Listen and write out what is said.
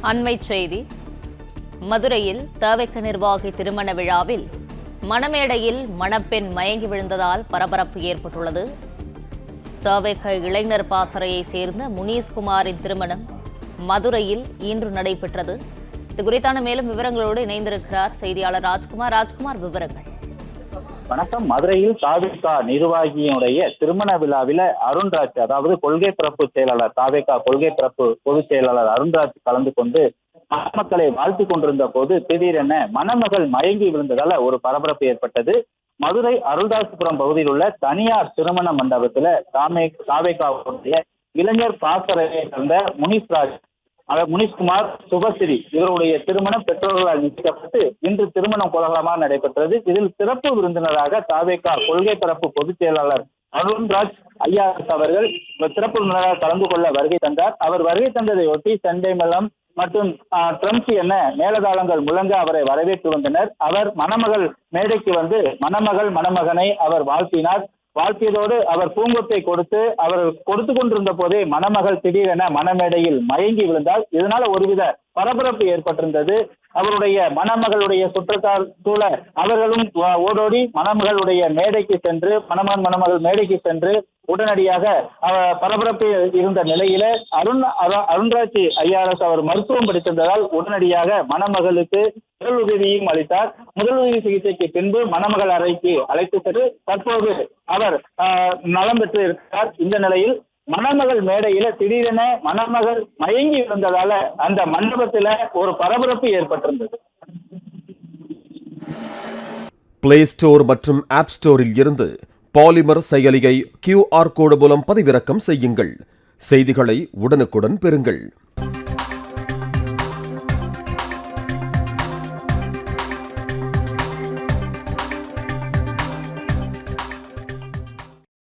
அண்மைச் செய்தி. மதுரையில் தவிக நிர்வாகி திருமண விழாவில் மணமேடையில் மணப்பெண் மயங்கி விழுந்ததால் பரபரப்பு ஏற்பட்டுள்ளது. தவிக இளைஞர் பாசறையைச் சேர்ந்த முனீஷ்குமாரின் திருமணம் மதுரையில் இன்று நடைபெற்றது. இது குறித்தான மேலும் விவரங்களோடு இணைந்திருக்கிறார் செய்தியாளர் ராஜ்குமார். விவரங்கள். வணக்கம். மதுரையில் தவிக நிர்வாகியினுடைய திருமண விழாவில அருண்ராஜ், அதாவது கொள்கை பரப்பு செயலாளர், தவிக கொள்கை பரப்பு பொதுச் செயலாளர் அருண்ராஜ் கலந்து கொண்டு மக்களை வாழ்த்து கொண்டிருந்த போது திடீரென மணமகள் மயங்கி விழுந்ததால ஒரு பரபரப்பு ஏற்பட்டது. மதுரை அருள்தாசுபுரம் பகுதியில் உள்ள தனியார் திருமண மண்டபத்துல தவிக இளைஞர் பாசறையை சேர்ந்த முனீஷ்குமார், சுபஸ்ரீ இவருடைய திருமணம் பெற்றோர்களால் நிச்சயிக்கப்பட்டு இன்று திருமணம் கோலாகலமாக நடைபெற்றது. இதில் சிறப்பு விருந்தினராக தவிக கொள்கை பரப்பு பொதுச் செயலாளர் அருண்ராஜ் ஐயாஸ் அவர்கள் சிறப்பு விருந்தினராக கலந்து கொள்ள வருகை தந்தார். அவர் வருகை தந்ததையொட்டி சண்டை மேளம் மற்றும் ட்ரம்ஸ் என மேலதாளங்கள் முழங்க அவரை வரவேற்று வந்தனர். அவர் மணமகள் மேடைக்கு வந்து மணமகனை அவர் வாழ்த்தியதோடு அவர் பூங்கொத்தை கொடுத்து அவர் கொடுத்து கொண்டிருந்த போதே மணமகள் திடீரென மணமேடையில் மயங்கி விழுந்தால் இதனால ஒருவித பரபரப்பு ஏற்பட்டிருந்தது. அவருடைய மணமகளுடைய சுற்றத்தார் சூழ அவர்களும் ஓடோடி மணமகளுடைய மேடைக்கு சென்று மணமகள் மேடைக்கு சென்று உடனடியாக பரபரப்பு இருந்த நிலையில அருண்ராஜ் ஐஆர்எஸ் அவர் மருத்துவம் படித்திருந்ததால் உடனடியாக மணமகளுக்கு முதல் உதவியும் அளித்தார். முதல் உதவி சிகிச்சைக்கு பின்பு மணமகள் அறைக்கு அழைத்து சென்று தற்போது அவர் நலம் பெற்று இருக்கிறார். இந்த நிலையில் மணமகள் மேடையில திடீரென மணமகள் மயங்கி விழுந்ததால அந்த மண்டபத்துல ஒரு பரபரப்பு ஏற்பட்டிருந்தது. பிளே ஸ்டோர் மற்றும் ஆப் ஸ்டோரில் இருந்து பாலிமர் செயலியை QR கோடு மூலம் பதிவிறக்கம் செய்யுங்கள். செய்திகளை உடனுக்குடன் பெறுங்கள்.